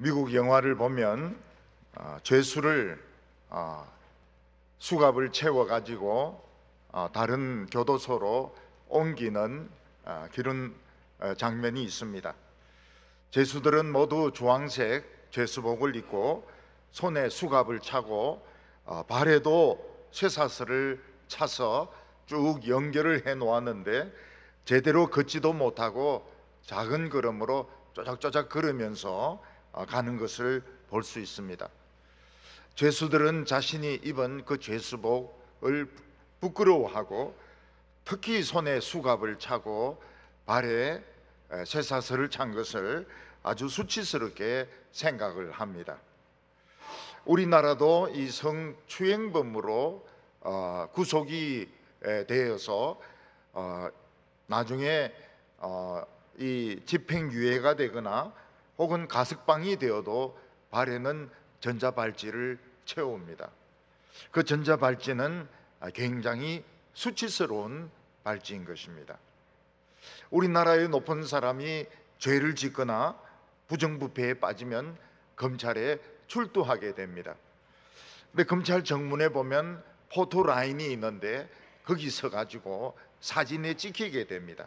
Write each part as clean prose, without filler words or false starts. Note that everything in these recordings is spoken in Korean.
미국 영화를 보면 죄수를 수갑을 채워가지고 다른 교도소로 옮기는 그런 장면이 있습니다. 죄수들은 모두 주황색 죄수복을 입고 손에 수갑을 차고 발에도 쇠사슬을 차서 쭉 연결을 해 놓았는데 제대로 걷지도 못하고 작은 걸음으로 쪼작쪼작 걸으면서 가는 것을 볼 수 있습니다. 죄수들은 자신이 입은 그 죄수복을 부끄러워하고 특히 손에 수갑을 차고 발에 쇠사슬을 찬 것을 아주 수치스럽게 생각을 합니다. 우리나라도 이 성추행범으로 구속이 되어서 나중에 이 집행유예가 되거나 혹은 가석방이 되어도 발에는 전자발찌를 채웁니다. 그 전자발찌는 굉장히 수치스러운 발찌인 것입니다. 우리나라의 높은 사람이 죄를 짓거나 부정부패에 빠지면 검찰에 출두하게 됩니다. 근데 검찰 정문에 보면 포토라인이 있는데 거기 서가지고 사진에 찍히게 됩니다.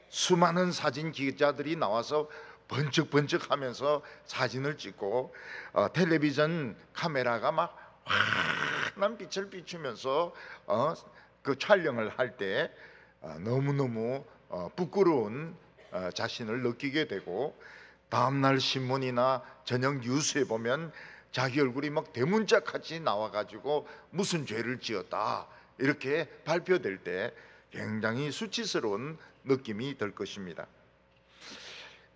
수많은 사진 기자들이 나와서 번쩍번쩍 하면서 사진을 찍고 텔레비전 카메라가 막 환한 빛을 비추면서 그 촬영을 할 때 너무너무 부끄러운 자신을 느끼게 되고, 다음날 신문이나 저녁 뉴스에 보면 자기 얼굴이 막 대문짝같이 나와가지고 무슨 죄를 지었다 이렇게 발표될 때 굉장히 수치스러운 느낌이 들 것입니다.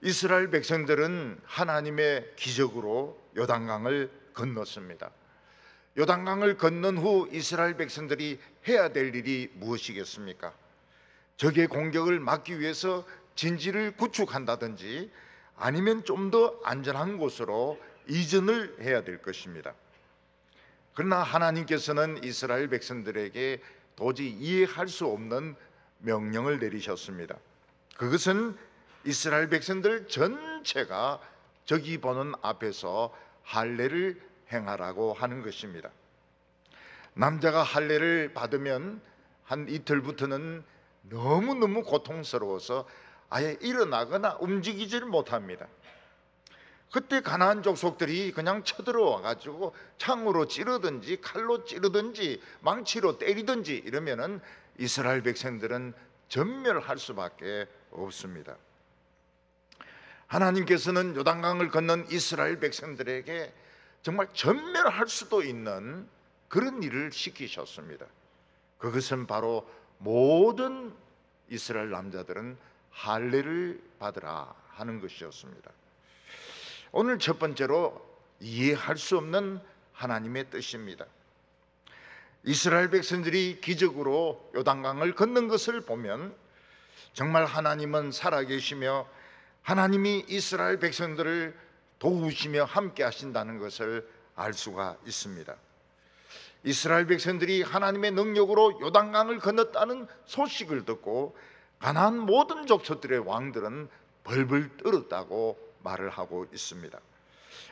이스라엘 백성들은 하나님의 기적으로 요단강을 건넜습니다. 요단강을 건넌 후 이스라엘 백성들이 해야 될 일이 무엇이겠습니까? 적의 공격을 막기 위해서 진지를 구축한다든지 아니면 좀 더 안전한 곳으로 이전을 해야 될 것입니다. 그러나 하나님께서는 이스라엘 백성들에게 도저히 이해할 수 없는 명령을 내리셨습니다. 그것은 이스라엘 백성들 전체가 저기 보는 앞에서 할례를 행하라고 하는 것입니다. 남자가 할례를 받으면 한 이틀부터는 너무너무 고통스러워서 아예 일어나거나 움직이지를 못합니다. 그때 가나안 족속들이 그냥 쳐들어와 가지고 창으로 찌르든지 칼로 찌르든지 망치로 때리든지 이러면은 이스라엘 백성들은 전멸할 수밖에 없습니다. 하나님께서는 요단강을 건넌 이스라엘 백성들에게 정말 전멸할 수도 있는 그런 일을 시키셨습니다. 그것은 바로 모든 이스라엘 남자들은 할례를 받으라 하는 것이었습니다. 오늘 첫 번째로 이해할 수 없는 하나님의 뜻입니다. 이스라엘 백성들이 기적으로 요단강을 건넌 것을 보면 정말 하나님은 살아계시며 하나님이 이스라엘 백성들을 도우시며 함께 하신다는 것을 알 수가 있습니다. 이스라엘 백성들이 하나님의 능력으로 요단강을 건넜다는 소식을 듣고 가나안 모든 족속들의 왕들은 벌벌 떨었다고 말을 하고 있습니다.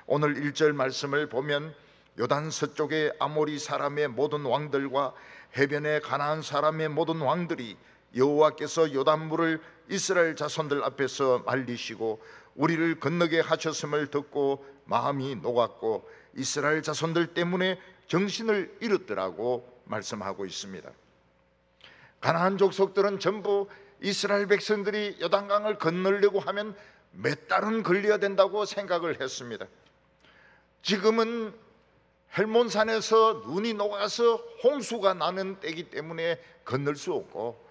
오늘 1절 말씀을 보면 요단 서쪽의 아모리 사람의 모든 왕들과 해변의 가나안 사람의 모든 왕들이 여호와께서 요단물을 이스라엘 자손들 앞에서 말리시고 우리를 건너게 하셨음을 듣고 마음이 녹았고 이스라엘 자손들 때문에 정신을 잃었더라고 말씀하고 있습니다. 가나안 족속들은 전부 이스라엘 백성들이 요단강을 건너려고 하면 몇 달은 걸려야 된다고 생각을 했습니다. 지금은 헬몬산에서 눈이 녹아서 홍수가 나는 때이기 때문에 건널 수 없고,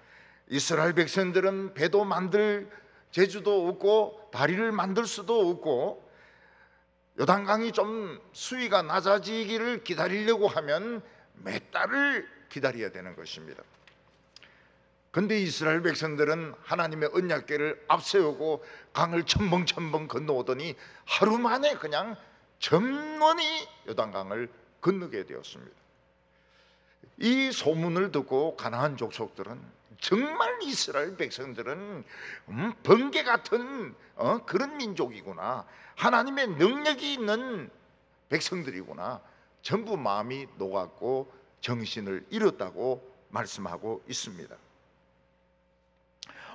이스라엘 백성들은 배도 만들 재주도 없고 다리를 만들 수도 없고, 요단강이 좀 수위가 낮아지기를 기다리려고 하면 몇 달을 기다려야 되는 것입니다. 그런데 이스라엘 백성들은 하나님의 언약궤를 앞세우고 강을 첨벙첨벙 건너오더니 하루 만에 그냥 점원이 요단강을 건너게 되었습니다. 이 소문을 듣고 가나안 족속들은 정말 이스라엘 백성들은 번개 같은 그런 민족이구나, 하나님의 능력이 있는 백성들이구나, 전부 마음이 녹았고 정신을 잃었다고 말씀하고 있습니다.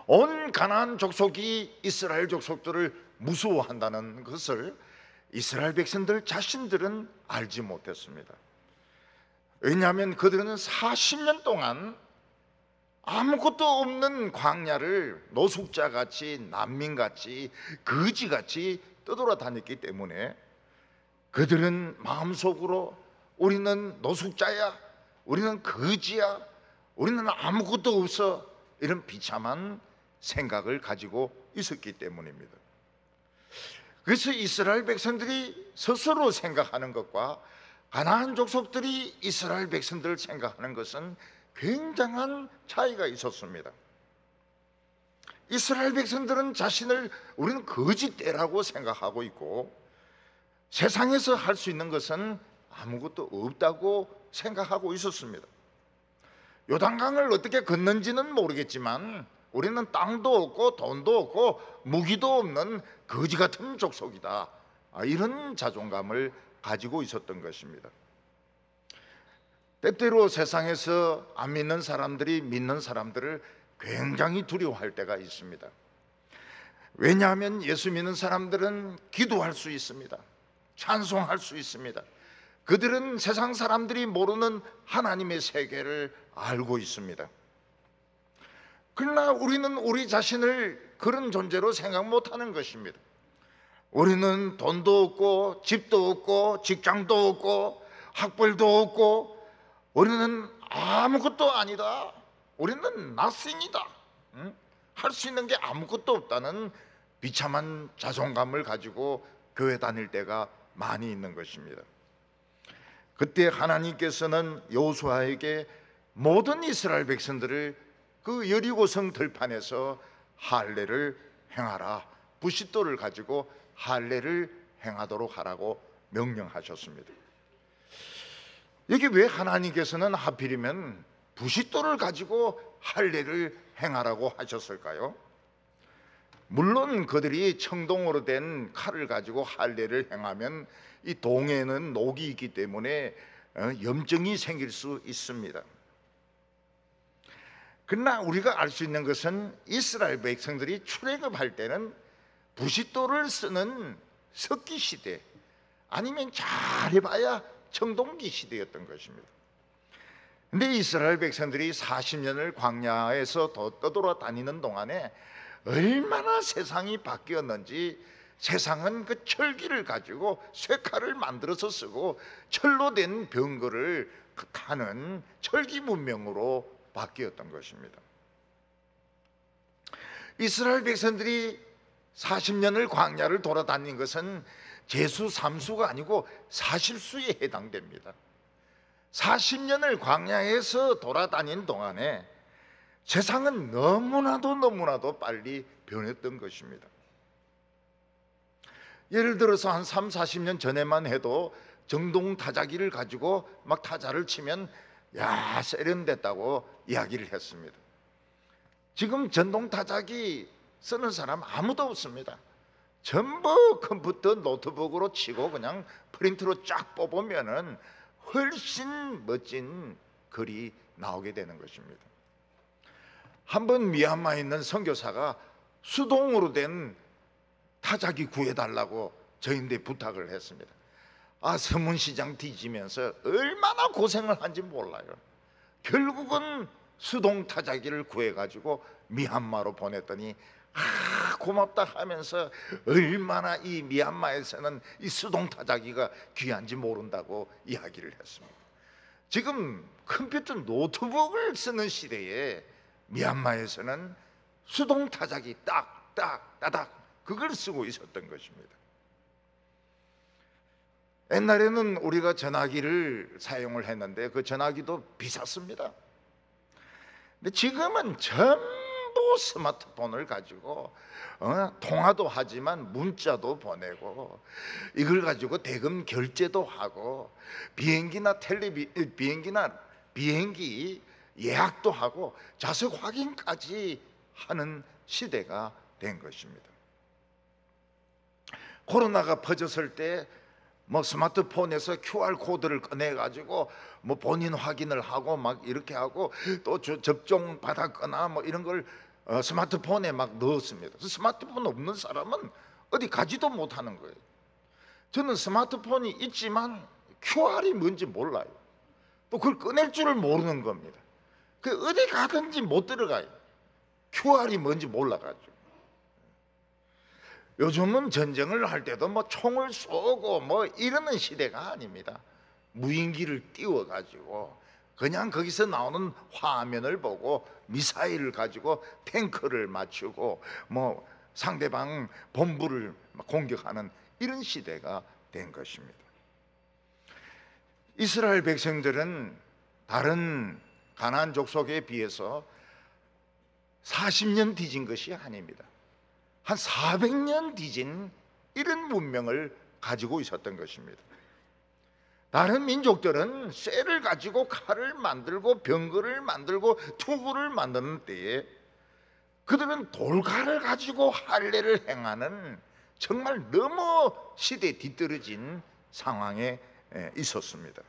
온 가나안 족속이 이스라엘 족속들을 무서워한다는 것을 이스라엘 백성들 자신들은 알지 못했습니다. 왜냐하면 그들은 40년 동안 아무것도 없는 광야를 노숙자같이, 난민같이, 거지같이 떠돌아다녔기 때문에 그들은 마음속으로 우리는 노숙자야, 우리는 거지야, 우리는 아무것도 없어, 이런 비참한 생각을 가지고 있었기 때문입니다. 그래서 이스라엘 백성들이 스스로 생각하는 것과 가나안 족속들이 이스라엘 백성들을 생각하는 것은 굉장한 차이가 있었습니다. 이스라엘 백성들은 자신을 우리는 거짓대라고 생각하고 있고, 세상에서 할 수 있는 것은 아무것도 없다고 생각하고 있었습니다. 요단강을 어떻게 건넌지는 모르겠지만 우리는 땅도 없고 돈도 없고 무기도 없는 거지 같은 족속이다, 이런 자존감을 가지고 있었던 것입니다. 때때로 세상에서 안 믿는 사람들이 믿는 사람들을 굉장히 두려워할 때가 있습니다. 왜냐하면 예수 믿는 사람들은 기도할 수 있습니다. 찬송할 수 있습니다. 그들은 세상 사람들이 모르는 하나님의 세계를 알고 있습니다. 그러나 우리는 우리 자신을 그런 존재로 생각 못하는 것입니다. 우리는 돈도 없고 집도 없고 직장도 없고 학벌도 없고 우리는 아무것도 아니다, 우리는 nothing이다, 할 수 있는 게 아무것도 없다는 비참한 자존감을 가지고 교회 다닐 때가 많이 있는 것입니다. 그때 하나님께서는 여호수아에게 모든 이스라엘 백성들을 그 여리고성 들판에서 할례를 행하라, 부싯돌을 가지고 할례를 행하도록 하라고 명령하셨습니다. 여기 왜 하나님께서는 하필이면 부싯돌을 가지고 할례를 행하라고 하셨을까요? 물론 그들이 청동으로 된 칼을 가지고 할례를 행하면 이 동에는 녹이 있기 때문에 염증이 생길 수 있습니다. 그러나 우리가 알 수 있는 것은 이스라엘 백성들이 출애굽할 때는 부싯돌을 쓰는 석기 시대, 아니면 잘해봐야 청동기 시대였던 것입니다. 근데 이스라엘 백성들이 40년을 광야에서 떠돌아다니는 동안에 얼마나 세상이 바뀌었는지, 세상은 그 철기를 가지고 쇠칼을 만들어서 쓰고 철로 된 병거를 타는 철기 문명으로 바뀌었던 것입니다. 이스라엘 백성들이 40년을 광야를 돌아다닌 것은 제수 3수가 아니고 40수에 해당됩니다. 40년을 광야에서 돌아다닌 동안에 세상은 너무나도 빨리 변했던 것입니다. 예를 들어서 한 3, 40년 전에만 해도 정동 타자기를 가지고 막 타자를 치면 야, 세련됐다고 이야기를 했습니다. 지금 전동 타자기 쓰는 사람 아무도 없습니다. 전부 컴퓨터 노트북으로 치고 그냥 프린트로 쫙 뽑으면은 훨씬 멋진 글이 나오게 되는 것입니다. 한번 미얀마에 있는 선교사가 수동으로 된 타자기 구해달라고 저희한테 부탁을 했습니다. 서문시장 뒤지면서 얼마나 고생을 한지 몰라요. 결국은 수동 타자기를 구해가지고 미얀마로 보냈더니 고맙다 하면서 얼마나 이 미얀마에서는 이 수동 타자기가 귀한지 모른다고 이야기를 했습니다. 지금 컴퓨터 노트북을 쓰는 시대에 미얀마에서는 수동 타자기 따닥 그걸 쓰고 있었던 것입니다. 옛날에는 우리가 전화기를 사용을 했는데 그 전화기도 비쌌습니다. 근데 지금은 전부 스마트폰을 가지고 통화도 하지만 문자도 보내고 이걸 가지고 대금 결제도 하고 비행기 예약도 하고 좌석 확인까지 하는 시대가 된 것입니다. 코로나가 퍼졌을 때 뭐 스마트폰에서 QR 코드를 꺼내 가지고 뭐 본인 확인을 하고 막 이렇게 하고 또 접종 받았거나 뭐 이런 걸 스마트폰에 막 넣었습니다. 스마트폰 없는 사람은 어디 가지도 못하는 거예요. 저는 스마트폰이 있지만 QR이 뭔지 몰라요. 또 그걸 꺼낼 줄을 모르는 겁니다. 그 어디 가든지 못 들어가요. QR이 뭔지 몰라가지고. 요즘은 전쟁을 할 때도 뭐 총을 쏘고 뭐 이러는 시대가 아닙니다. 무인기를 띄워가지고 그냥 거기서 나오는 화면을 보고 미사일을 가지고 탱크를 맞추고 뭐 상대방 본부를 공격하는 이런 시대가 된 것입니다. 이스라엘 백성들은 다른 가나안 족속에 비해서 40년 뒤진 것이 아닙니다. 한 400년 뒤진 이런 문명을 가지고 있었던 것입니다. 다른 민족들은 쇠를 가지고 칼을 만들고 병거를 만들고 투구를 만드는 때에 그들은 돌칼을 가지고 할례를 행하는 정말 너무 시대에 뒤떨어진 상황에 있었습니다.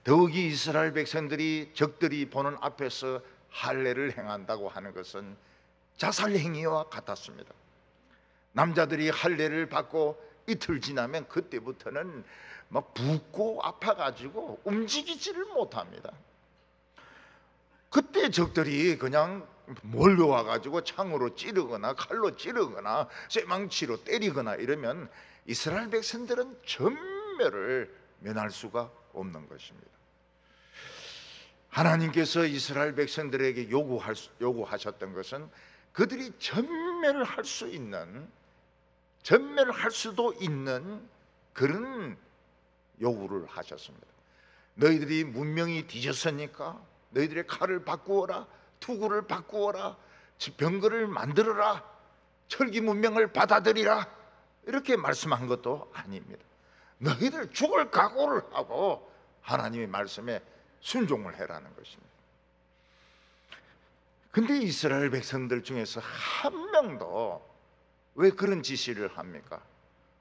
더욱이 이스라엘 백성들이 적들이 보는 앞에서 할례를 행한다고 하는 것은 자살행위와 같았습니다. 남자들이 할례를 받고 이틀 지나면 그때부터는 막 붓고 아파가지고 움직이지를 못합니다. 그때 적들이 그냥 몰려와가지고 창으로 찌르거나 칼로 찌르거나 쇠망치로 때리거나 이러면 이스라엘 백성들은 전멸을 면할 수가 없는 것입니다. 하나님께서 이스라엘 백성들에게 요구하셨던 것은 그들이 전멸을 할 수도 있는 그런 요구를 하셨습니다. 너희들이 문명이 뒤졌으니까 너희들의 칼을 바꾸어라, 투구를 바꾸어라, 병거를 만들어라, 철기 문명을 받아들이라, 이렇게 말씀한 것도 아닙니다. 너희들 죽을 각오를 하고 하나님의 말씀에 순종을 해라는 것입니다. 근데 이스라엘 백성들 중에서 한 명도 왜 그런 지시를 합니까?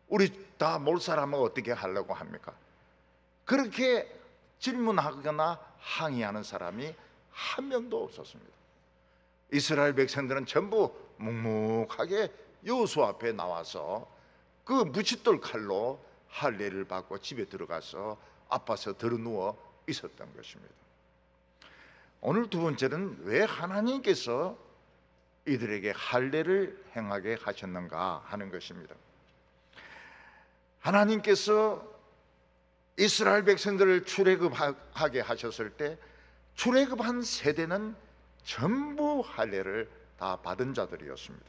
우리 다 몰 사람은 어떻게 하려고 합니까? 그렇게 질문하거나 항의하는 사람이 한 명도 없었습니다. 이스라엘 백성들은 전부 묵묵하게 여호수아 앞에 나와서 그 무칫돌 칼로 할례를 받고 집에 들어가서 아파서 드러누워 있었던 것입니다. 오늘 두 번째는 왜 하나님께서 이들에게 할례를 행하게 하셨는가 하는 것입니다. 하나님께서 이스라엘 백성들을 출애굽하게 하셨을 때 출애굽한 세대는 전부 할례를 다 받은 자들이었습니다.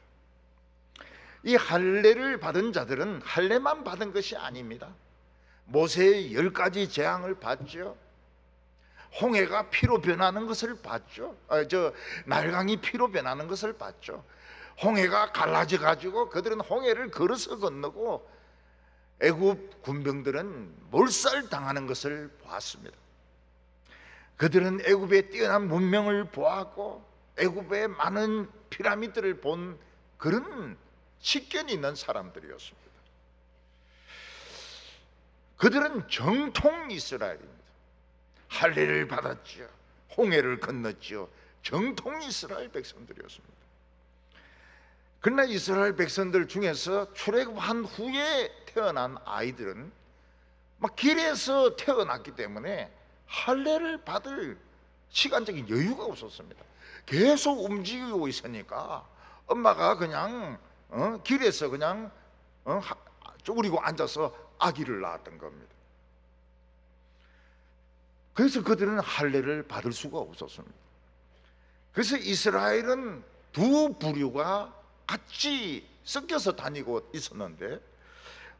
이 할례를 받은 자들은 할례만 받은 것이 아닙니다. 모세의 10가지 재앙을 받죠. 홍해가 피로 변하는 것을 봤죠. 날강이 피로 변하는 것을 봤죠. 홍해가 갈라져 가지고 그들은 홍해를 걸어서 건너고 애굽 군병들은 몰살당하는 것을 보았습니다. 그들은 애굽의 뛰어난 문명을 보았고 애굽의 많은 피라미드를 본 그런 식견이 있는 사람들이었습니다. 그들은 정통 이스라엘입니다. 할례를 받았죠. 홍해를 건넜죠. 정통 이스라엘 백성들이었습니다. 그러나 이스라엘 백성들 중에서 출애굽한 후에 태어난 아이들은 막 길에서 태어났기 때문에 할례를 받을 시간적인 여유가 없었습니다. 계속 움직이고 있으니까 엄마가 그냥 길에서 그냥 쪼그리고 앉아서 아기를 낳았던 겁니다. 그래서 그들은 할례를 받을 수가 없었습니다. 그래서 이스라엘은 두 부류가 같이 섞여서 다니고 있었는데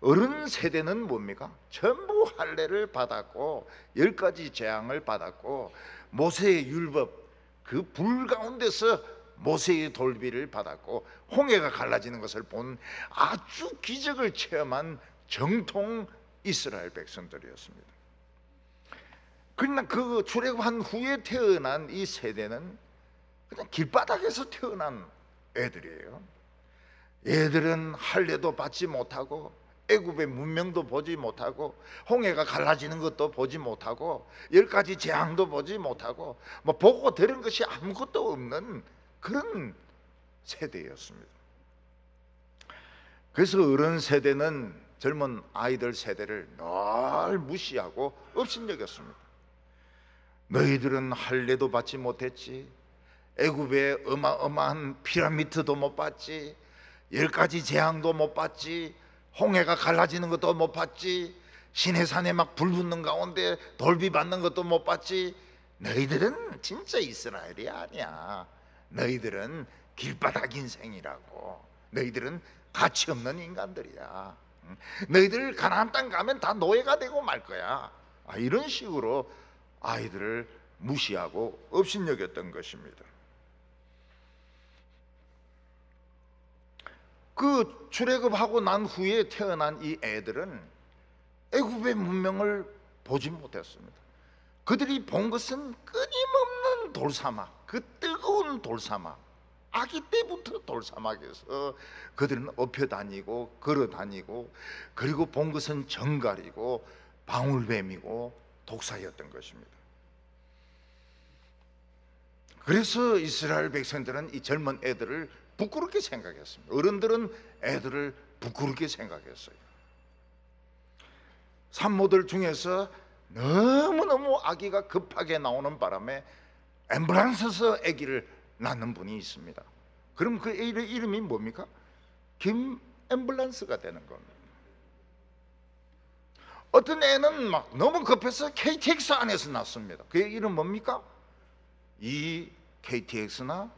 어른 세대는 뭡니까? 전부 할례를 받았고 10가지 재앙을 받았고 모세의 율법 그 불 가운데서 모세의 돌비를 받았고 홍해가 갈라지는 것을 본 아주 기적을 체험한 정통 이스라엘 백성들이었습니다. 그러나 그 출애굽한 후에 태어난 이 세대는 그냥 길바닥에서 태어난 애들이에요. 얘들은 할례도 받지 못하고 애굽의 문명도 보지 못하고 홍해가 갈라지는 것도 보지 못하고 10가지 재앙도 보지 못하고 뭐 보고 들은 것이 아무것도 없는 그런 세대였습니다. 그래서 어른 세대는 젊은 아이들 세대를 늘 무시하고 업신여겼습니다. 너희들은 할례도 받지 못했지, 애굽의 어마어마한 피라미드도 못 봤지, 10가지 재앙도 못 봤지, 홍해가 갈라지는 것도 못 봤지, 시내산에 막 불 붙는 가운데 돌비 받는 것도 못 봤지. 너희들은 진짜 이스라엘이 아니야. 너희들은 길바닥 인생이라고. 너희들은 가치 없는 인간들이야. 너희들 가나안 땅 가면 다 노예가 되고 말 거야. 이런 식으로 아이들을 무시하고 업신여겼던 것입니다. 그 출애굽하고 난 후에 태어난 이 애들은 애굽의 문명을 보지 못했습니다. 그들이 본 것은 끊임없는 돌사막, 그 뜨거운 돌사막, 아기 때부터 돌사막에서 그들은 엎혀 다니고 걸어 다니고, 그리고 본 것은 정갈이고 방울뱀이고 독사였던 것입니다. 그래서 이스라엘 백성들은 이 젊은 애들을 부끄럽게 생각했습니다. 어른들은 애들을 부끄럽게 생각했어요. 산모들 중에서 너무너무 아기가 급하게 나오는 바람에 앰뷸런스에서 아기를 낳는 분이 있습니다. 그럼 그 애의 이름이 뭡니까? 김 앰뷸런스가 되는 겁니다. 어떤 애는 막 너무 급해서 KTX 안에서 낳습니다. 그 이름 뭡니까? 이 KTX나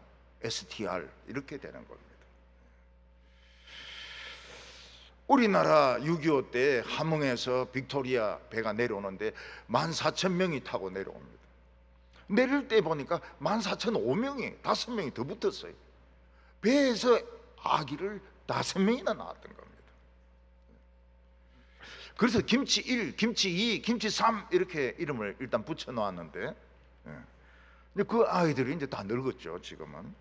STR 이렇게 되는 겁니다. 우리나라 6.25 때 함흥에서 빅토리아 배가 내려오는데 14,000명이 타고 내려옵니다. 내릴 때 보니까 14,005명이 5명이 더 붙었어요. 배에서 아기를 5명이나 낳았던 겁니다. 그래서 김치 1, 김치 2, 김치 3 이렇게 이름을 일단 붙여 놓았는데, 그 아이들이 이제 다 늙었죠, 지금은.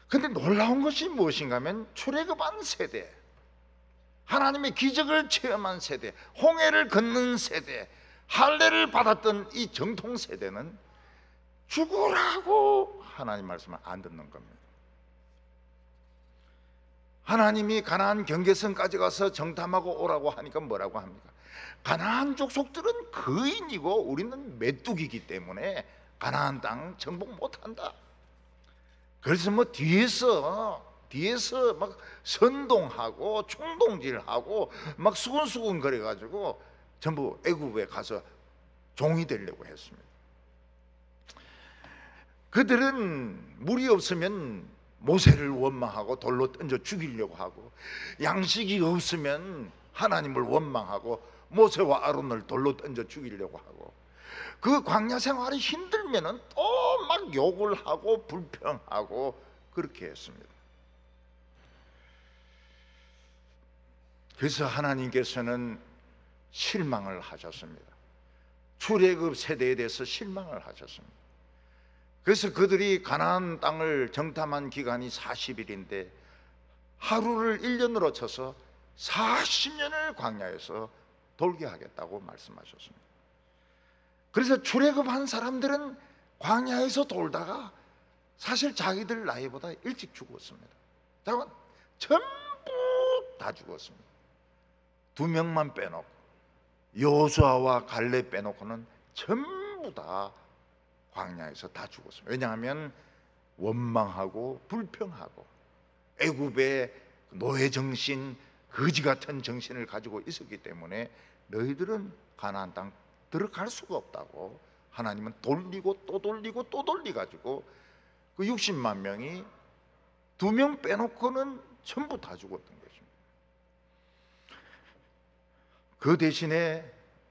근데 놀라운 것이 무엇인가 하면 출애굽한 세대, 하나님의 기적을 체험한 세대, 홍해를 걷는 세대, 할례를 받았던 이 정통 세대는 죽으라고 하나님 말씀을 안 듣는 겁니다. 하나님이 가나안 경계선까지 가서 정탐하고 오라고 하니까 뭐라고 합니까? 가나안 족속들은 거인이고 우리는 메뚜기이기 때문에 가나안 땅 정복 못한다. 그래서 뭐 뒤에서 막 선동하고 충동질하고 막 수근수근 거려가지고 전부 애굽에 가서 종이 되려고 했습니다. 그들은 물이 없으면 모세를 원망하고 돌로 던져 죽이려고 하고, 양식이 없으면 하나님을 원망하고 모세와 아론을 돌로 던져 죽이려고 하고, 그 광야 생활이 힘들면은 또 막 욕을 하고 불평하고 그렇게 했습니다. 그래서 하나님께서는 실망을 하셨습니다. 출애굽 세대에 대해서 실망을 하셨습니다. 그래서 그들이 가나안 땅을 정탐한 기간이 40일인데 하루를 1년으로 쳐서 40년을 광야에서 돌게 하겠다고 말씀하셨습니다. 그래서 출애굽한 사람들은 광야에서 돌다가 사실 자기들 나이보다 일찍 죽었습니다. 전부 다 죽었습니다. 2명만 빼놓고, 여호수아와 갈렙 빼놓고는 전부 다 광야에서 다 죽었습니다. 왜냐하면 원망하고 불평하고 애굽의 노예 정신, 거지 같은 정신을 가지고 있었기 때문에 너희들은 가나안 땅 들어갈 수가 없다고 하나님은 돌리고 또 돌리고 또 돌리가지고 그 60만 명이 2명 빼놓고는 전부 다 죽었던 것입니다. 그 대신에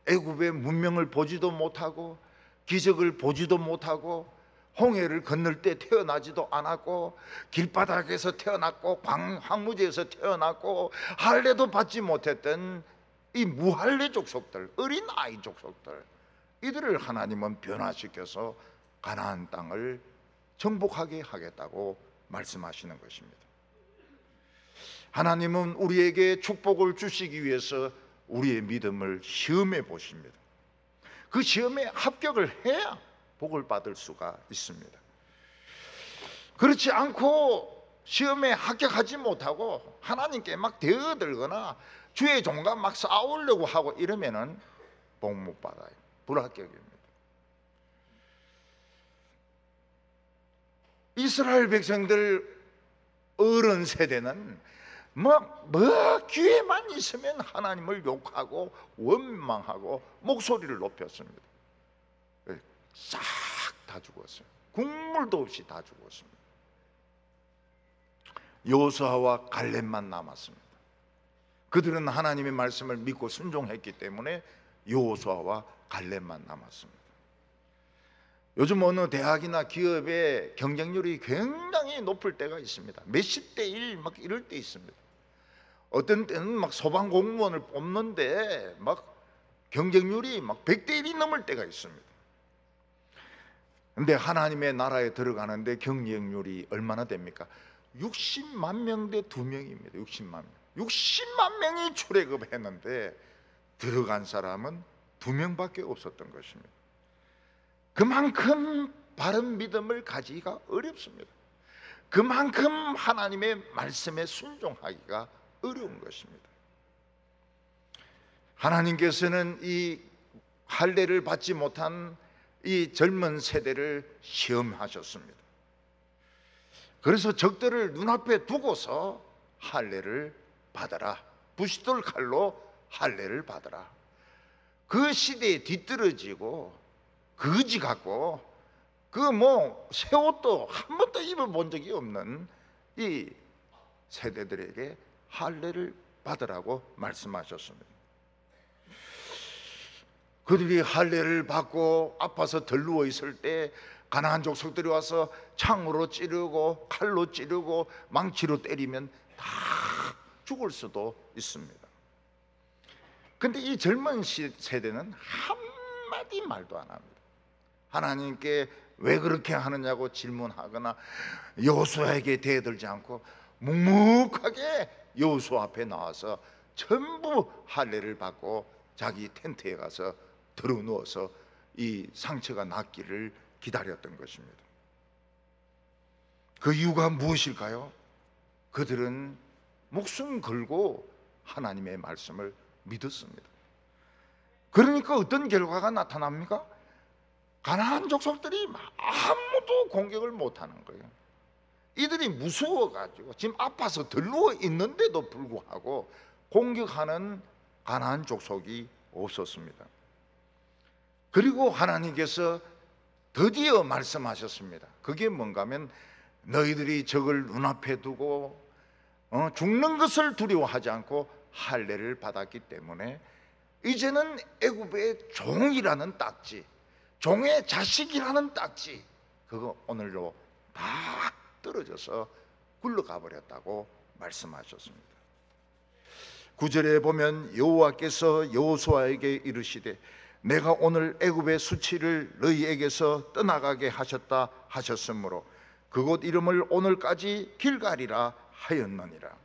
애굽의 문명을 보지도 못하고 기적을 보지도 못하고 홍해를 건널 때 태어나지도 않았고 길바닥에서 태어났고 황무지에서 태어났고 할례도 받지 못했던 이 무할례 족속들, 어린 아이 족속들, 이들을 하나님은 변화시켜서 가나안 땅을 정복하게 하겠다고 말씀하시는 것입니다. 하나님은 우리에게 축복을 주시기 위해서 우리의 믿음을 시험해 보십니다. 그 시험에 합격을 해야 복을 받을 수가 있습니다. 그렇지 않고 시험에 합격하지 못하고 하나님께 막 대어들거나 주의 종과 막 싸우려고 하고 이러면은 복 못 받아요. 불합격입니다. 이스라엘 백성들 어른 세대는 뭐 기회만 있으면 하나님을 욕하고 원망하고 목소리를 높였습니다. 싹 다 죽었어요. 국물도 없이 다 죽었습니다. 여호수아와 갈렙만 남았습니다. 그들은 하나님의 말씀을 믿고 순종했기 때문에 여호수아와 갈렙만 남았습니다. 요즘 어느 대학이나 기업의 경쟁률이 굉장히 높을 때가 있습니다. 몇십 대 1 막 이럴 때 있습니다. 어떤 때는 막 소방 공무원을 뽑는데 막 경쟁률이 막 100대 1이 넘을 때가 있습니다. 근데 하나님의 나라에 들어가는데 경쟁률이 얼마나 됩니까? 60만 명 대 2명입니다. 60만 명. 60만 명이 출애굽했는데 들어간 사람은 2명밖에 없었던 것입니다. 그만큼 바른 믿음을 가지기가 어렵습니다. 그만큼 하나님의 말씀에 순종하기가 어려운 것입니다. 하나님께서는 이 할례를 받지 못한 이 젊은 세대를 시험하셨습니다. 그래서 적들을 눈앞에 두고서 할례를 받아라. 부싯돌 칼로 할례를 받아라. 그 시대에 뒤떨어지고 거지 같고 그 새 옷도 한 번도 입어본 적이 없는 이 세대들에게 할례를 받으라고 말씀하셨습니다. 그들이 할례를 받고 아파서 덜 누워 있을 때 가나안 족속들이 와서 창으로 찌르고 칼로 찌르고 망치로 때리면 다 죽을 수도 있습니다. 근데 이 젊은 세대는 한마디 말도 안 합니다. 하나님께 왜 그렇게 하느냐고 질문하거나 여호수아에게 대들지 않고 묵묵하게 여호수아 앞에 나와서 전부 할례를 받고 자기 텐트에 가서 들어누워서 이 상처가 낫기를 기다렸던 것입니다. 그 이유가 무엇일까요? 그들은 목숨 걸고 하나님의 말씀을 믿었습니다. 그러니까 어떤 결과가 나타납니까? 가나안 족속들이 아무도 공격을 못하는 거예요. 이들이 무서워가지고 지금 아파서 덜 누워 있는데도 불구하고 공격하는 가나안 족속이 없었습니다. 그리고 하나님께서 드디어 말씀하셨습니다. 그게 뭔가 하면 너희들이 적을 눈앞에 두고 죽는 것을 두려워하지 않고 할례를 받았기 때문에 이제는 애굽의 종이라는 딱지, 종의 자식이라는 딱지, 그거 오늘로 다 떨어져서 굴러가 버렸다고 말씀하셨습니다. 9절에 보면 여호와께서 여호수아에게 이르시되 내가 오늘 애굽의 수치를 너희에게서 떠나가게 하셨다 하셨으므로 그곳 이름을 오늘까지 길갈이라 하였느니라.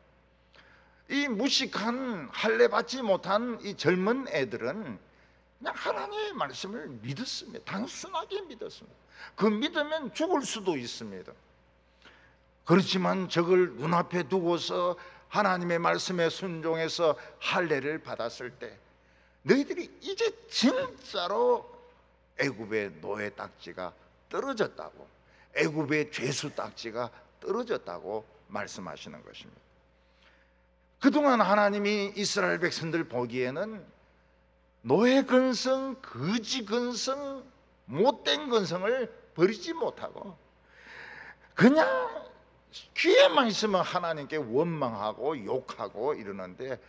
이 무식한 할례 받지 못한 이 젊은 애들은 그냥 하나님의 말씀을 믿었습니다. 단순하게 믿었습니다. 그 믿으면 죽을 수도 있습니다. 그렇지만 적을 눈앞에 두고서 하나님의 말씀에 순종해서 할례를 받았을 때 너희들이 이제 진짜로 애굽의 노예 딱지가 떨어졌다고, 애굽의 죄수 딱지가 떨어졌다고 말씀하시는 것입니다. 그동안 하나님이 이스라엘 백성들 보기에는 노예 근성, 거지 근성, 못된 근성을 버리지 못하고 그냥 기회만 있으면 하나님께 원망하고 욕하고 이러는데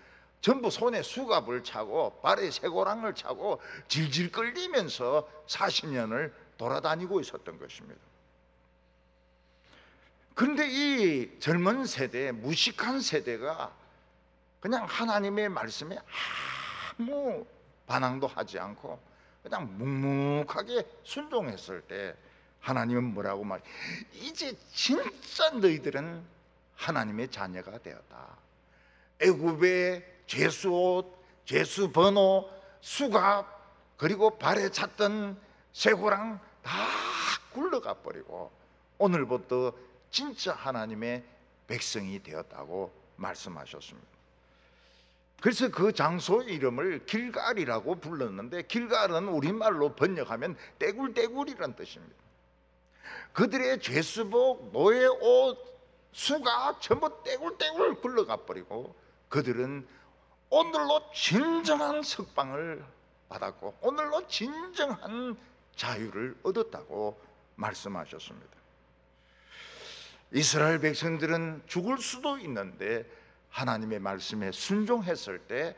전부 손에 수갑을 차고 발에 쇠고랑을 차고 질질 끌리면서 40년을 돌아다니고 있었던 것입니다. 그런데 이 젊은 세대, 무식한 세대가 그냥 하나님의 말씀에 아무 반항도 하지 않고 그냥 묵묵하게 순종했을 때 하나님은 뭐라고 말해? 이제 진짜 너희들은 하나님의 자녀가 되었다. 애굽의 죄수옷, 죄수 번호, 수갑, 그리고 발에 찼던 쇠고랑 다 굴러가 버리고 오늘부터 진짜 하나님의 백성이 되었다고 말씀하셨습니다. 그래서 그 장소 이름을 길갈이라고 불렀는데, 길갈은 우리말로 번역하면 떼굴떼굴이란 뜻입니다. 그들의 죄수복, 노예옷, 수가 전부 떼굴떼굴 굴러가 버리고 그들은 오늘로 진정한 석방을 받았고 오늘로 진정한 자유를 얻었다고 말씀하셨습니다. 이스라엘 백성들은 죽을 수도 있는데 하나님의 말씀에 순종했을 때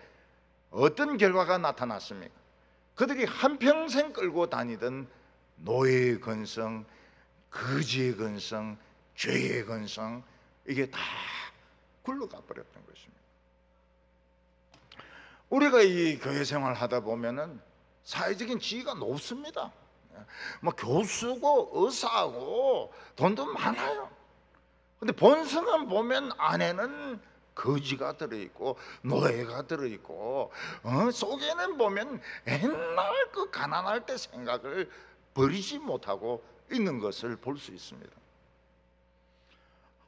어떤 결과가 나타났습니까? 그들이 한평생 끌고 다니던 노예의 근성, 거지의 근성, 죄의 근성, 이게 다 굴러가 버렸던 것입니다. 우리가 이 교회 생활 하다 보면은 사회적인 지위가 높습니다. 뭐 교수고 의사고 돈도 많아요. 근데 본성은 보면 안에는 거지가 들어있고 노예가 들어있고 속에는 보면 옛날 그 가난할 때 생각을 버리지 못하고 있는 것을 볼 수 있습니다.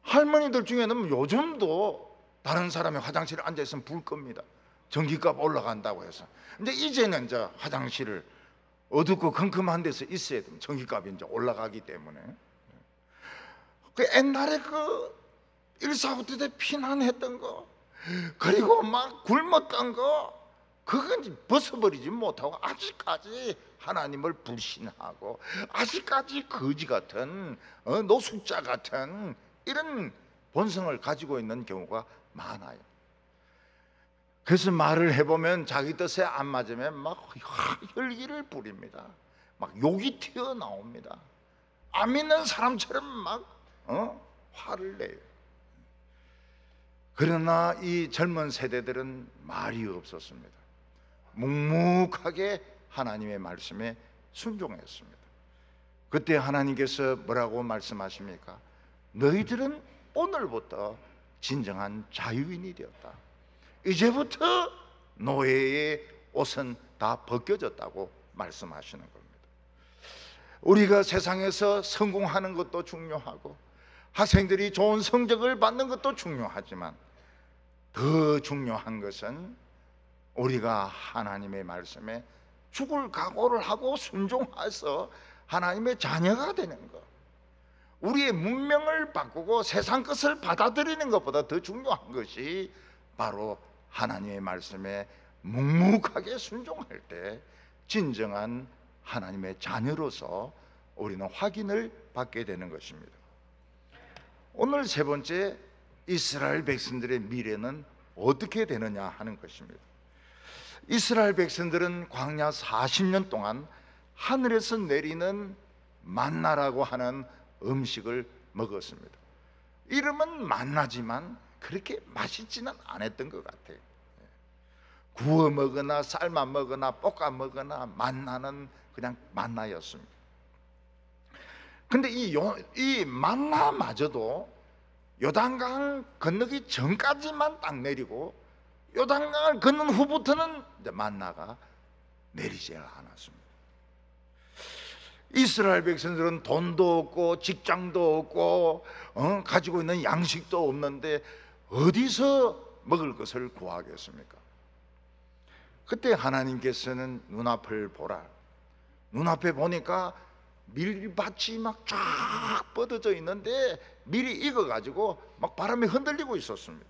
할머니들 중에는 요즘도 다른 사람이 화장실에 앉아있으면 불 끕니다. 전기값 올라간다고 해서. 근데 이제는 이제 화장실을 어둡고 컴컴한 데서 있어야 됩니다. 전기값이 이제 올라가기 때문에. 그 옛날에 그 1.4 때 피난했던 거, 그리고 막 굶었던 거, 그건 이제 벗어버리지 못하고 아직까지 하나님을 불신하고 아직까지 거지 같은 노숙자 같은 이런 본성을 가지고 있는 경우가 많아요. 그래서 말을 해보면 자기 뜻에 안 맞으면 막 혈기를 부립니다. 막 욕이 튀어나옵니다. 안 믿는 사람처럼 막 화를 내요. 그러나 이 젊은 세대들은 말이 없었습니다. 묵묵하게 하나님의 말씀에 순종했습니다. 그때 하나님께서 뭐라고 말씀하십니까? 너희들은 오늘부터 진정한 자유인이 되었다. 이제부터 노예의 옷은 다 벗겨졌다고 말씀하시는 겁니다. 우리가 세상에서 성공하는 것도 중요하고 학생들이 좋은 성적을 받는 것도 중요하지만 더 중요한 것은 우리가 하나님의 말씀에 죽을 각오를 하고 순종해서 하나님의 자녀가 되는 것, 우리의 문명을 바꾸고 세상 것을 받아들이는 것보다 더 중요한 것이 바로 하나님의 말씀에 묵묵하게 순종할 때 진정한 하나님의 자녀로서 우리는 확인을 받게 되는 것입니다. 오늘 세 번째, 이스라엘 백성들의 미래는 어떻게 되느냐 하는 것입니다. 이스라엘 백성들은 광야 40년 동안 하늘에서 내리는 만나라고 하는 음식을 먹었습니다. 이름은 만나지만 그렇게 맛있지는 않았던 것 같아요. 구워 먹거나 삶아 먹거나 볶아 먹거나 만나는 그냥 만나였습니다. 근데 이 만나마저도 요단강 건너기 전까지만 딱 내리고 요단강을 건넌 후부터는 이제 만나가 내리지 않았습니다. 이스라엘 백성들은 돈도 없고 직장도 없고 가지고 있는 양식도 없는데 어디서 먹을 것을 구하겠습니까? 그때 하나님께서는 눈앞을 보라. 눈앞에 보니까 밀밭이 막 쫙 뻗어져 있는데 밀이 익어가지고 막 바람에 흔들리고 있었습니다.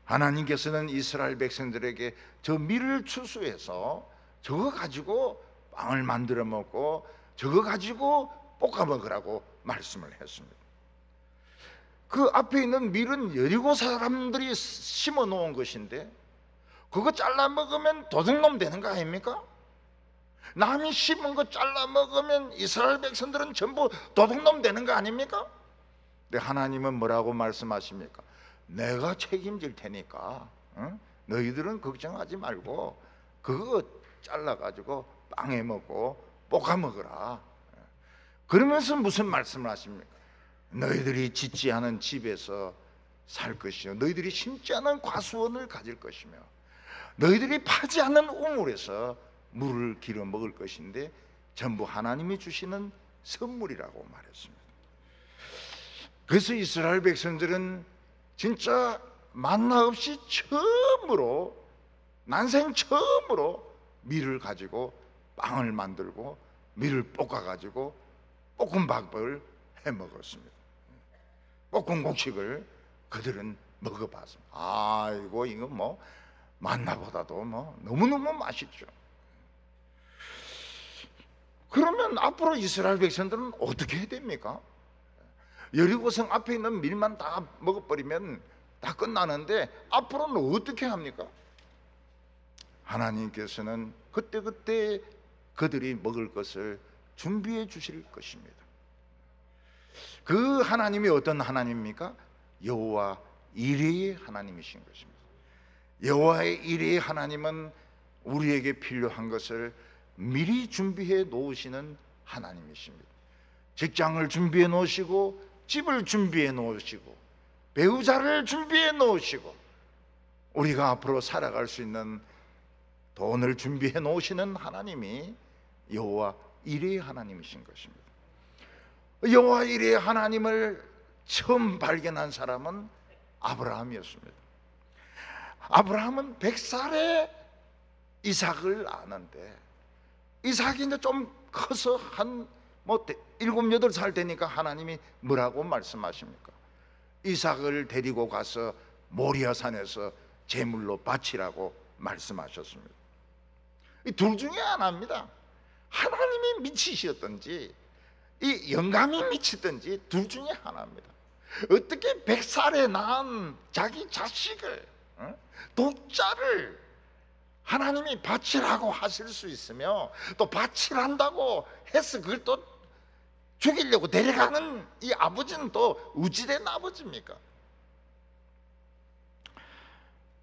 하나님께서는 이스라엘 백성들에게 저 밀을 추수해서 저거 가지고 빵을 만들어 먹고 저거 가지고 볶아 먹으라고 말씀을 했습니다. 그 앞에 있는 밀은 여리고 사람들이 심어 놓은 것인데 그거 잘라 먹으면 도둑놈 되는 거 아닙니까? 남이 심은 거 잘라 먹으면 이스라엘 백성들은 전부 도둑놈 되는 거 아닙니까? 근데 하나님은 뭐라고 말씀하십니까? 내가 책임질 테니까 너희들은 걱정하지 말고 그거 잘라가지고 빵에 먹고 볶아 먹어라. 그러면서 무슨 말씀을 하십니까? 너희들이 짓지 않은 집에서 살 것이요 너희들이 심지 않은 과수원을 가질 것이며 너희들이 파지 않는 우물에서 물을 길어 먹을 것인데 전부 하나님이 주시는 선물이라고 말했습니다. 그래서 이스라엘 백성들은 진짜 만나 없이 처음으로, 난생 처음으로 밀을 가지고 빵을 만들고 밀을 볶아가지고 볶음밥을 해 먹었습니다. 볶은 곡식을 그들은 먹어봤습니다. 아이고 이거 뭐 만나보다도 뭐 너무너무 맛있죠. 그러면 앞으로 이스라엘 백성들은 어떻게 해야 됩니까? 여리고성 앞에 있는 밀만 다 먹어버리면 다 끝나는데 앞으로는 어떻게 합니까? 하나님께서는 그때그때 그들이 먹을 것을 준비해 주실 것입니다. 그 하나님이 어떤 하나님입니까? 여호와 이레의 하나님이신 것입니다. 여호와의 이레의 하나님은 우리에게 필요한 것을 미리 준비해 놓으시는 하나님이십니다. 직장을 준비해 놓으시고 집을 준비해 놓으시고 배우자를 준비해 놓으시고 우리가 앞으로 살아갈 수 있는 돈을 준비해 놓으시는 하나님이 여호와 이레의 하나님이신 것입니다. 여호와 이레의 하나님을 처음 발견한 사람은 아브라함이었습니다. 아브라함은 100살에 이삭을 아는데 이삭이 이제 좀 커서 한 7, 8살 되니까 하나님이 뭐라고 말씀하십니까? 이삭을 데리고 가서 모리아산에서 제물로 바치라고 말씀하셨습니다. 이 둘 중에 하나입니다. 하나님이 미치셨든지 이 영감이 미치든지 둘 중에 하나입니다. 어떻게 100살에 낳은 자기 자식을, 독자를 하나님이 바치라고 하실 수 있으며 또 바치란다고 해서 그걸 또 죽이려고 데려가는 이 아버지는 또 우지된 아버지입니까?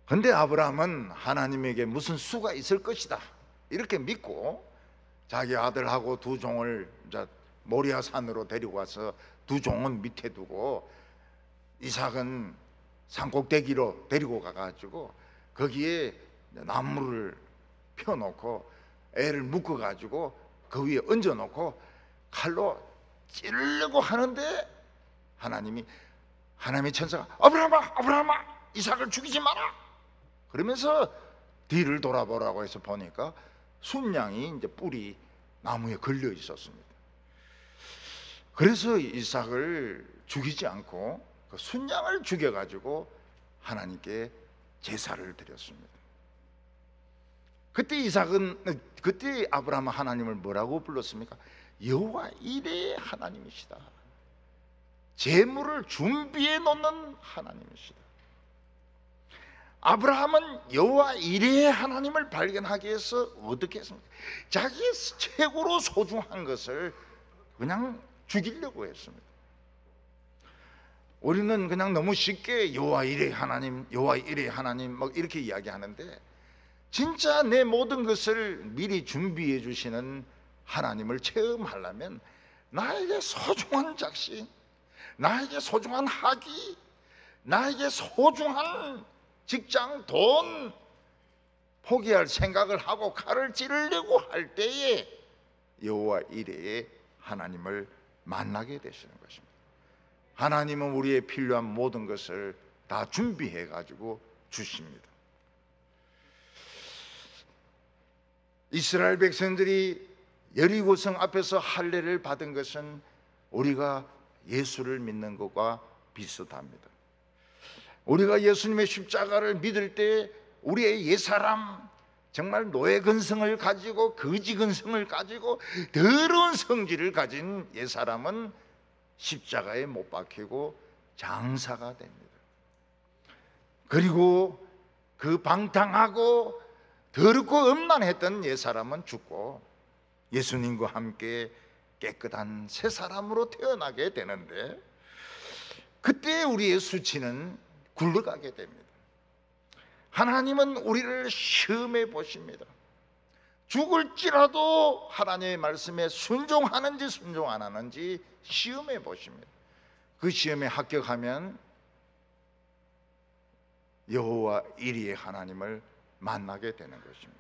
근데 아브라함은 하나님에게 무슨 수가 있을 것이다 이렇게 믿고 자기 아들하고 두 종을 모리아 산으로 데리고 가서 두 종은 밑에 두고 이삭은 산꼭대기로 데리고 가가지고 거기에 나무를 펴놓고 애를 묶어가지고 그 위에 얹어놓고 칼로 찌르려고 하는데 하나님의 천사가 아브라함아 이삭을 죽이지 마라 그러면서 뒤를 돌아보라고 해서 보니까 순양이 이제 뿔이 나무에 걸려 있었습니다. 그래서 이삭을 죽이지 않고 그 순양을 죽여가지고 하나님께 제사를 드렸습니다. 그때 아브라함은 하나님을 뭐라고 불렀습니까? 여호와 이레의 하나님이시다. 재물을 준비해 놓는 하나님이시다. 아브라함은 여호와 이레의 하나님을 발견하기 위해서 어떻게 했습니까? 자기의 최고로 소중한 것을 그냥 죽이려고 했습니다. 우리는 그냥 너무 쉽게 여호와 이레의 하나님, 여호와 이레의 하나님 막 이렇게 이야기하는데 진짜 내 모든 것을 미리 준비해 주시는 하나님을 체험하려면 나에게 소중한 자식, 나에게 소중한 학위, 나에게 소중한 직장, 돈 포기할 생각을 하고 칼을 찌르려고 할 때에 여호와 이레의 하나님을 만나게 되시는 것입니다. 하나님은 우리의 필요한 모든 것을 다 준비해 가지고 주십니다. 이스라엘 백성들이 여리고성 앞에서 할례를 받은 것은 우리가 예수를 믿는 것과 비슷합니다. 우리가 예수님의 십자가를 믿을 때 우리의 옛사람, 정말 노예 근성을 가지고 거지 근성을 가지고 더러운 성질을 가진 옛사람은 십자가에 못 박히고 장사가 됩니다. 그리고 그 방탕하고 더럽고 음란했던 옛사람은 죽고 예수님과 함께 깨끗한 새 사람으로 태어나게 되는데 그때 우리의 수치는 굴러가게 됩니다. 하나님은 우리를 시험해 보십니다. 죽을지라도 하나님의 말씀에 순종하는지 순종 안 하는지 시험해 보십니다. 그 시험에 합격하면 여호와 이리의 하나님을 만나게 되는 것입니다.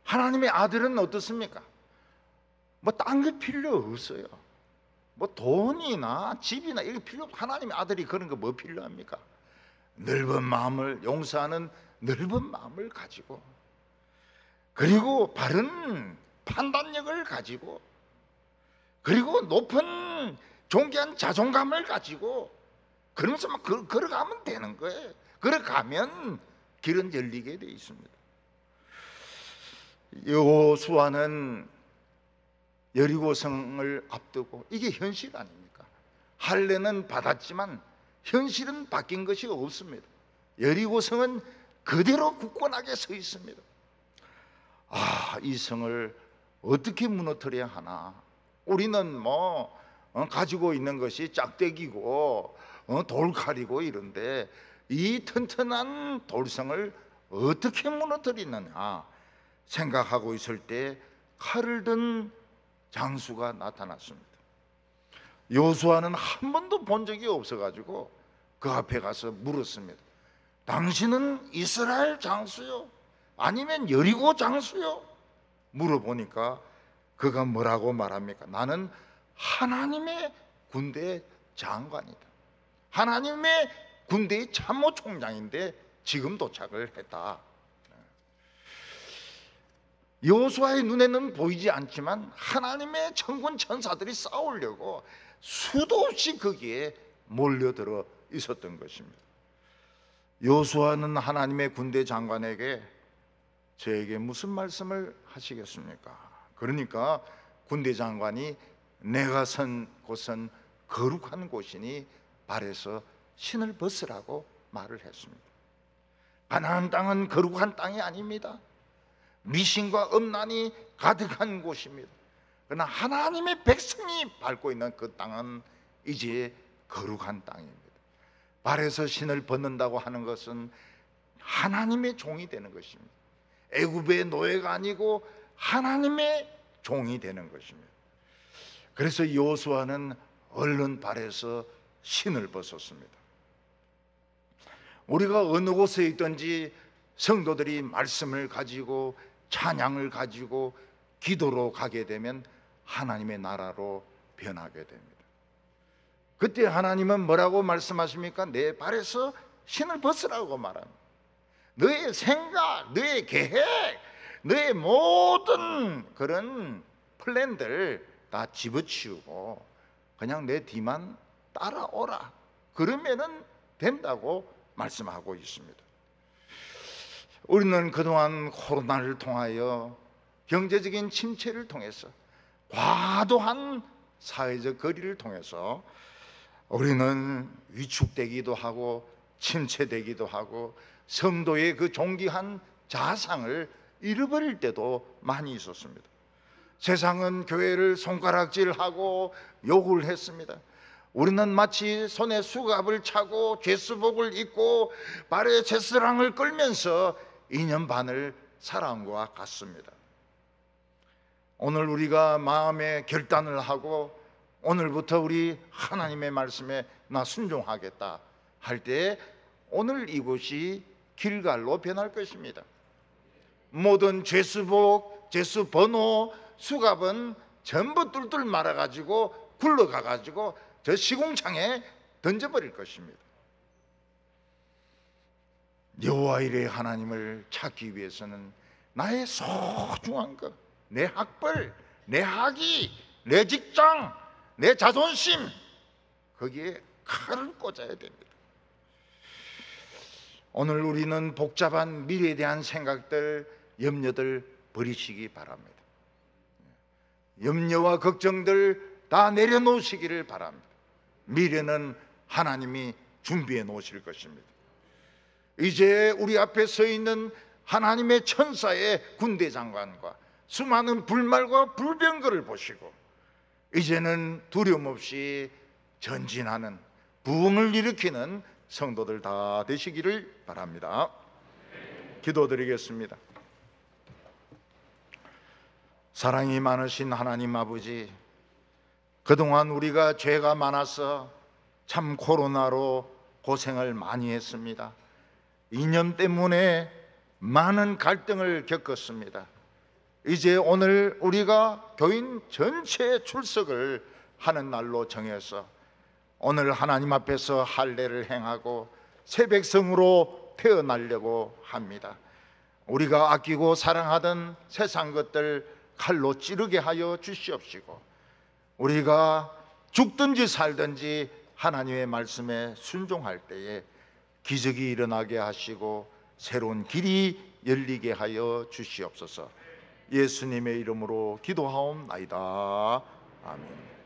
하나님의 아들은 어떻습니까? 뭐 딴 게 필요 없어요. 뭐 돈이나 집이나 이게 필요 없고, 하나님의 아들이 그런 거 뭐 필요합니까? 넓은 마음을, 용서하는 넓은 마음을 가지고, 그리고 바른 판단력을 가지고, 그리고 높은 존귀한 자존감을 가지고, 그러면서 막 걸어가면 되는 거예요. 걸어가면 길은 열리게 되어 있습니다. 여호수아는 여리고성을 앞두고, 이게 현실 아닙니까? 할례는 받았지만 현실은 바뀐 것이 없습니다. 여리고성은 그대로 굳건하게 서 있습니다. 이 성을 어떻게 무너뜨려야 하나? 우리는 가지고 있는 것이 짝대기고 돌칼이고 이런데, 이 튼튼한 돌성을 어떻게 무너뜨리느냐 생각하고 있을 때 칼을 든 장수가 나타났습니다. 여호수아는 한 번도 본 적이 없어가지고 그 앞에 가서 물었습니다. 당신은 이스라엘 장수요? 아니면 여리고 장수요? 물어보니까 그가 뭐라고 말합니까? 나는 하나님의 군대 장관이다. 하나님의 군대의 참모총장인데 지금 도착을 했다. 여호수아의 눈에는 보이지 않지만 하나님의 천군 천사들이 싸우려고 수도 없이 거기에 몰려들어 있었던 것입니다. 여호수아는 하나님의 군대 장관에게 저에게 무슨 말씀을 하시겠습니까? 그러니까 군대 장관이 내가 선 곳은 거룩한 곳이니 발에서 신을 벗으라고 말을 했습니다. 가나안 땅은 거룩한 땅이 아닙니다. 미신과 음란이 가득한 곳입니다. 그러나 하나님의 백성이 밟고 있는 그 땅은 이제 거룩한 땅입니다. 발에서 신을 벗는다고 하는 것은 하나님의 종이 되는 것입니다. 애굽의 노예가 아니고 하나님의 종이 되는 것입니다. 그래서 여호수아는 얼른 발에서 신을 벗었습니다. 우리가 어느 곳에 있든지 성도들이 말씀을 가지고 찬양을 가지고 기도로 가게 되면 하나님의 나라로 변하게 됩니다. 그때 하나님은 뭐라고 말씀하십니까? 내 발에서 신을 벗으라고 말합니다. 너의 생각, 너의 계획, 너의 모든 그런 플랜들 다 집어치우고 그냥 내 뒤만 따라오라. 그러면은 된다고 말씀하고 있습니다. 우리는 그동안 코로나를 통하여 경제적인 침체를 통해서 과도한 사회적 거리를 통해서 우리는 위축되기도 하고 침체되기도 하고 성도의 그 존귀한 자상을 잃어버릴 때도 많이 있었습니다. 세상은 교회를 손가락질하고 욕을 했습니다. 우리는 마치 손에 수갑을 차고 죄수복을 입고 발에 제스랑을 끌면서 2년 반을 살아온 것과 같습니다. 오늘 우리가 마음의 결단을 하고 오늘부터 우리 하나님의 말씀에 나 순종하겠다 할 때 오늘 이곳이 길갈로 변할 것입니다. 모든 죄수복, 죄수번호, 수갑은 전부 뚫뚫 말아가지고 굴러가가지고 저 시공창에 던져버릴 것입니다. 여호와 이레 하나님을 찾기 위해서는 나의 소중한 것, 내 학벌, 내 학위, 내 직장, 내 자존심, 거기에 칼을 꽂아야 됩니다. 오늘 우리는 복잡한 미래에 대한 생각들, 염려들 버리시기 바랍니다. 염려와 걱정들 다 내려놓으시기를 바랍니다. 미래는 하나님이 준비해 놓으실 것입니다. 이제 우리 앞에 서 있는 하나님의 천사의 군대 장관과 수많은 불말과 불병거를 보시고 이제는 두려움 없이 전진하는 부흥을 일으키는 성도들 다 되시기를 바랍니다. 기도드리겠습니다. 사랑이 많으신 하나님 아버지, 그동안 우리가 죄가 많아서 참 코로나로 고생을 많이 했습니다. 이념 때문에 많은 갈등을 겪었습니다. 이제 오늘 우리가 교인 전체 출석을 하는 날로 정해서 오늘 하나님 앞에서 할례를 행하고 새 백성으로 태어나려고 합니다. 우리가 아끼고 사랑하던 세상 것들 칼로 찌르게 하여 주시옵시고, 우리가 죽든지 살든지 하나님의 말씀에 순종할 때에 기적이 일어나게 하시고 새로운 길이 열리게 하여 주시옵소서. 예수님의 이름으로 기도하옵나이다. 아멘.